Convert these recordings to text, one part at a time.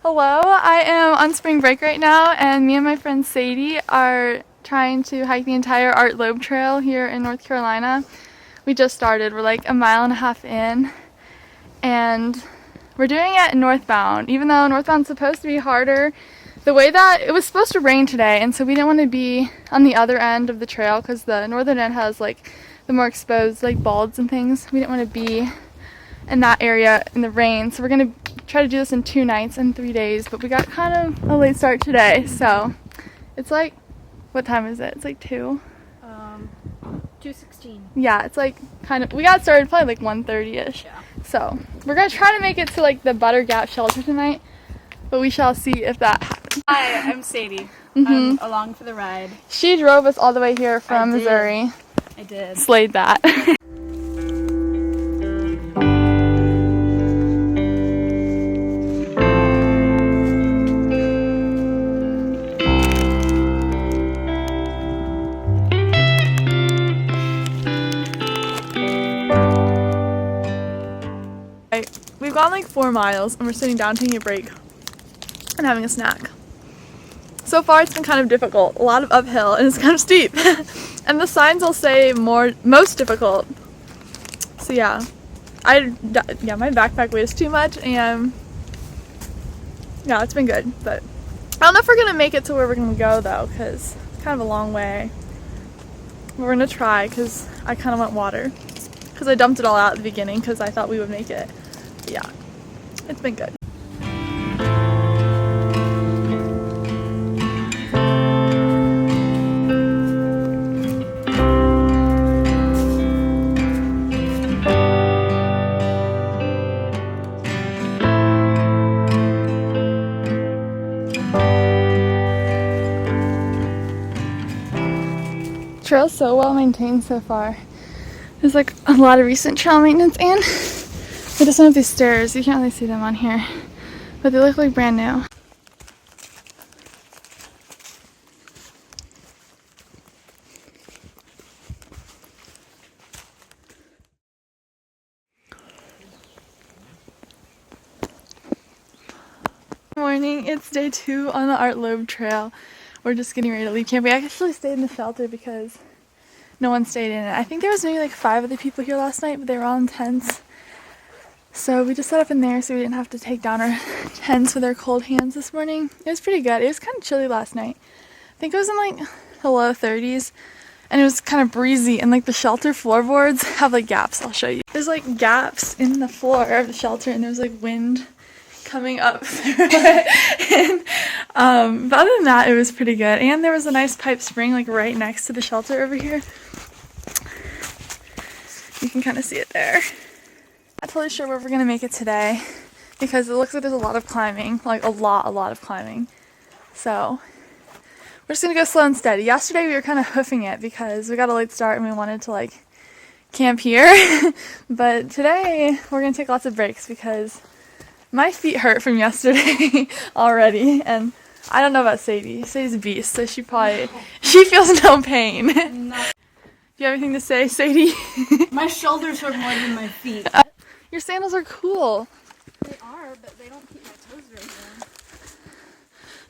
Hello, I am on spring break right now, and me and my friend Sadie are trying to hike the entire Art Loeb Trail here in North Carolina. We just started. We're like a mile and a half in, and we're doing it northbound, even though northbound's supposed to be harder. The way that it was supposed to rain today, and so we didn't want to be on the other end of the trail because the northern end has like the more exposed like balds and things. We didn't want to be in that area in the rain, so we're gonna try to do this in 2 nights and 3 days, but we got kind of a late start today, so it's like, what time is it? It's like 2:16. Yeah, it's like kind of, we got started probably like 1:30ish. Yeah. So we're gonna try to make it to like the Butter Gap shelter tonight, but we shall see if that happens. Hi, I'm Sadie. I'm along for the ride. She drove us all the way here from Missouri. I did. Slayed that. We've gone like 4 miles and we're sitting down taking a break and having a snack. So far it's been kind of difficult, a lot of uphill, and it's kind of steep. And the signs will say most difficult. So yeah, my backpack weighs too much, and yeah, it's been good. But I don't know if we're gonna make it to where we're gonna go though, because it's kind of a long way. We're gonna try because I kind of want water, because I dumped it all out at the beginning because I thought we would make it. Yeah, it's been good. Trail's so well maintained so far. There's like a lot of recent trail maintenance, and we just went up these stairs. You can't really see them on here, but they look like brand new. Good morning, it's day 2 on the Art Loeb Trail. We're just getting ready to leave camp. We actually stayed in the shelter because no one stayed in it. I think there was maybe like 5 other people here last night, but they were all in tents. So we just set up in there so we didn't have to take down our tents with our cold hands this morning. It was pretty good. It was kind of chilly last night. I think it was in like the low 30s, and it was kind of breezy, and like the shelter floorboards have like gaps. I'll show you. There's like gaps in the floor of the shelter, and there's like wind coming up through it. And, but other than that, it was pretty good. And there was a nice pipe spring like right next to the shelter over here. You can kind of see it there. Not totally sure where we're gonna make it today because it looks like there's a lot of climbing, like a lot of climbing. So we're just gonna go slow and steady. Yesterday we were kind of hoofing it because we got a late start and we wanted to like camp here. But today we're gonna take lots of breaks because my feet hurt from yesterday already, and I don't know about Sadie. Sadie's a beast, so she feels no pain. Do you have anything to say, Sadie? My shoulders hurt more than my feet. Your sandals are cool. They are, but they don't keep my toes very warm.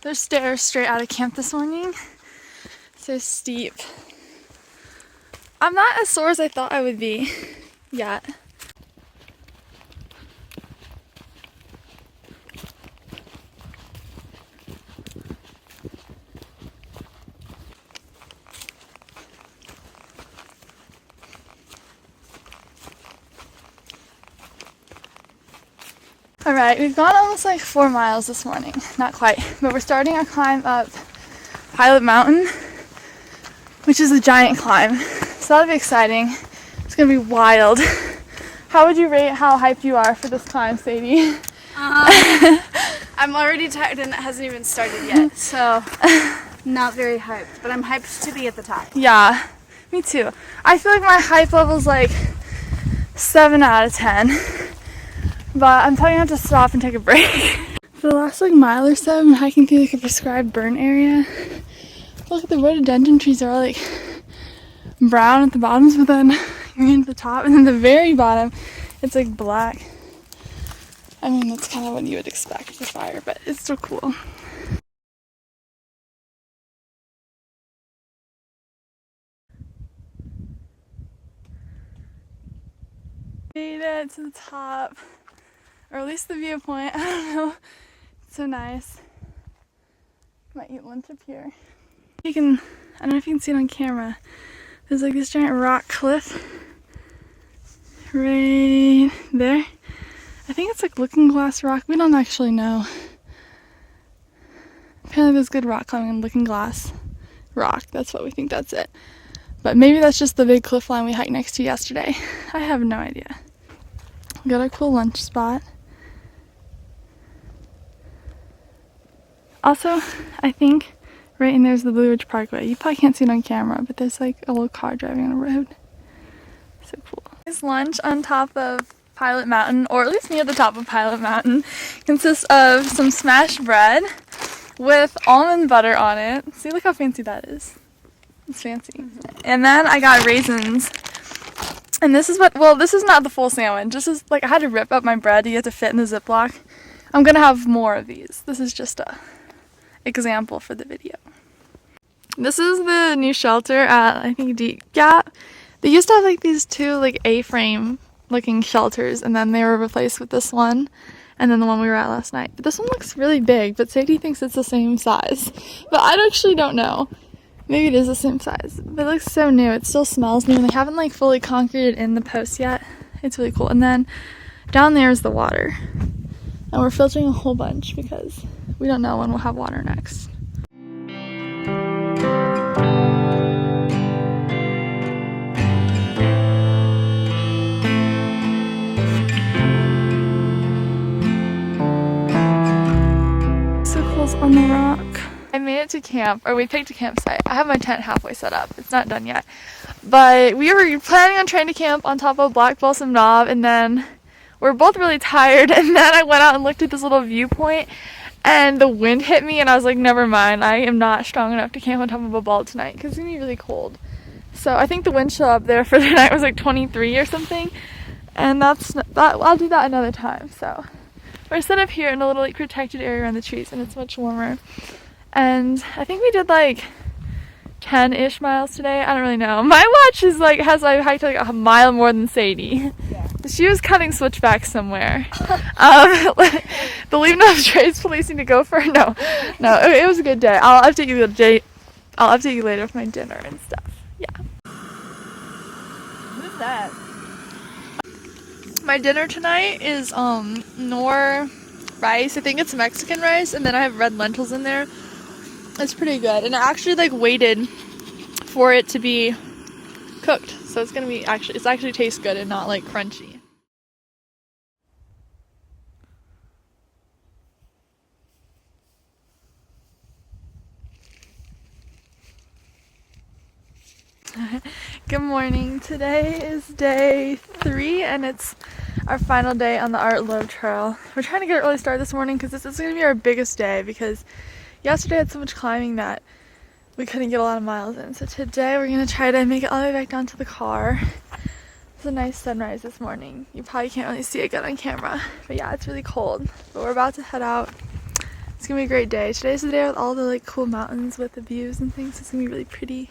There's stairs straight out of camp this morning. So steep. I'm not as sore as I thought I would be yet. Alright, we've gone almost like 4 miles this morning. Not quite, but we're starting our climb up Pilot Mountain, which is a giant climb. So that'll be exciting. It's gonna be wild. How would you rate how hyped you are for this climb, Sadie? I'm already tired and it hasn't even started yet, so not very hyped, but I'm hyped to be at the top. Yeah, me too. I feel like my hype level's like 7 out of 10. But I'm probably gonna have to stop and take a break. For the last like mile or so, I'm hiking through like a prescribed burn area. Look at the rhododendron trees are all like brown at the bottoms, but then you're into the top, and then the very bottom, it's like black. I mean, that's kind of what you would expect with a fire, but it's still cool. Made it to the top, or at least the viewpoint. I don't know. It's so nice. Might eat lunch up here. I don't know if you can see it on camera. There's like this giant rock cliff right there. I think it's like looking glass rock. We don't actually know. Apparently there's good rock climbing in looking glass rock. That's what we think that's it. But maybe that's just the big cliff line we hiked next to yesterday. I have no idea. We got a cool lunch spot. Also, I think right in there's the Blue Ridge Parkway. You probably can't see it on camera, but there's like a little car driving on a road. So cool. This lunch on top of Pilot Mountain, or at least near the top of Pilot Mountain, consists of some smashed bread with almond butter on it. See, look how fancy that is. It's fancy. And then I got raisins. And this is this is not the full sandwich. This is like, I had to rip up my bread to get to fit in the Ziploc. I'm gonna have more of these. This is just a example for the video. This is the new shelter at, I think, Deep Gap. They used to have like these two like A-frame looking shelters, and then they were replaced with this one, and then the one we were at last night. But this one looks really big, but Sadie thinks it's the same size. But I actually don't know. Maybe it is the same size. But it looks so new. It still smells new, and they haven't like fully concreted in the posts yet. It's really cool. And then down there is the water. And we're filtering a whole bunch because we don't know when we'll have water next. Circles on the rock. I made it to camp, or we picked a campsite. I have my tent halfway set up. It's not done yet. But we were planning on trying to camp on top of Black Balsam Knob, and then we're both really tired, and then I went out and looked at this little viewpoint, and the wind hit me, and I was like, never mind, I am not strong enough to camp on top of a ball tonight, because it's going to be really cold. So I think the wind chill up there for the night was like 23 or something, and I'll do that another time. So we're set up here in a little like protected area around the trees, and it's much warmer. And I think we did like 10-ish miles today. I don't really know. My watch is like, I hiked like a mile more than Sadie. Yeah. She was cutting switchbacks somewhere. The Leave No Trace police need to go for her. No, it was a good day. I'll update you later with my dinner and stuff. Yeah. Who's that? My dinner tonight is nor rice. I think it's Mexican rice, and then I have red lentils in there. It's pretty good, and I actually like waited for it to be cooked, so it's gonna be actually tastes good and not like crunchy. Good morning. Today is day 3, and it's our final day on the Art Loeb Trail. We're trying to get an early start this morning because this is going to be our biggest day, because yesterday I had so much climbing that we couldn't get a lot of miles in. So today we're going to try to make it all the way back down to the car. It's a nice sunrise this morning. You probably can't really see it good on camera, but yeah, it's really cold. But we're about to head out. It's going to be a great day. Today's the day with all the like cool mountains with the views and things. It's going to be really pretty.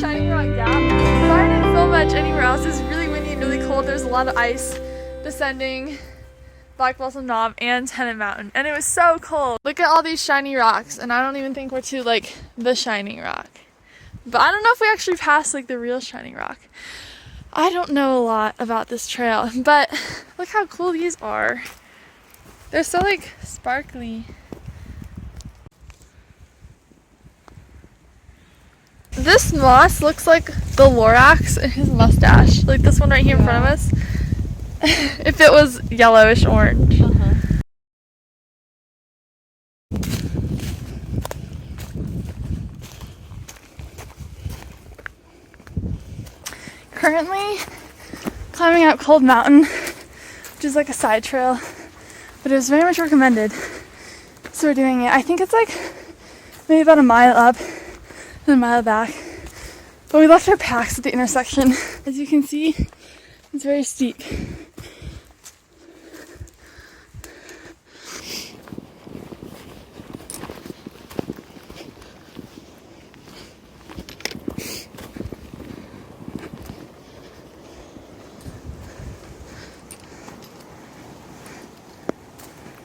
Shining Rock Gap. Sorry I didn't film much anywhere else. It's really windy and really cold. There's a lot of ice descending Black Balsam Knob and Tennant Mountain, and it was so cold. Look at all these shiny rocks, and I don't even think we're to like the Shining Rock. But I don't know if we actually passed like the real Shining Rock. I don't know a lot about this trail, but look how cool these are. They're so like sparkly. This moss looks like the Lorax in his mustache. Like this one right here in front of us. If it was yellowish orange. Currently climbing up Cold Mountain, which is like a side trail, but it was very much recommended. So we're doing it. I think it's like maybe about a mile up and a mile back. But we left our packs at the intersection. As you can see, it's very steep.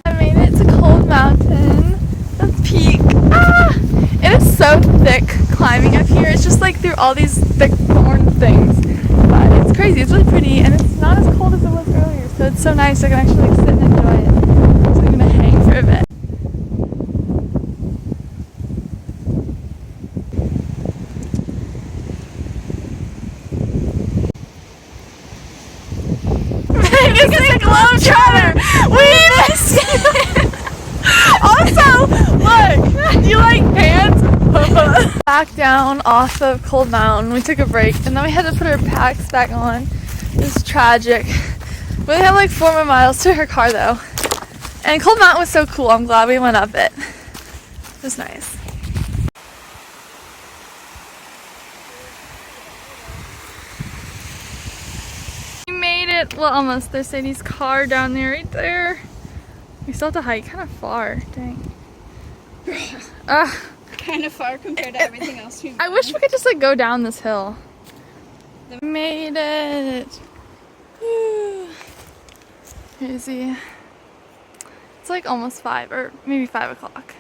I made it to Cold Mountain, the peak. Ah! It is so thick climbing up here. It's just like through all these thick thorn things. But it's crazy. It's really pretty and it's not as cold as it was earlier. So it's so nice. I can actually like sit and enjoy it. So I'm gonna hang for a bit. It's a globetrotter! We missed it! Also, look! Do you like pants? Back down off of Cold Mountain. We took a break and then we had to put our packs back on. It was tragic. We only have like 4 more miles to our car though. And Cold Mountain was so cool. I'm glad we went up it. It was nice. We made it. Well, almost. There's Sadie's car down there, right there. We still have to hike kind of far. Dang. Kind of far compared to everything else we've done. I wish we could just like go down this hill. We made it. Woo. Crazy. It's like almost 5 or maybe 5 o'clock.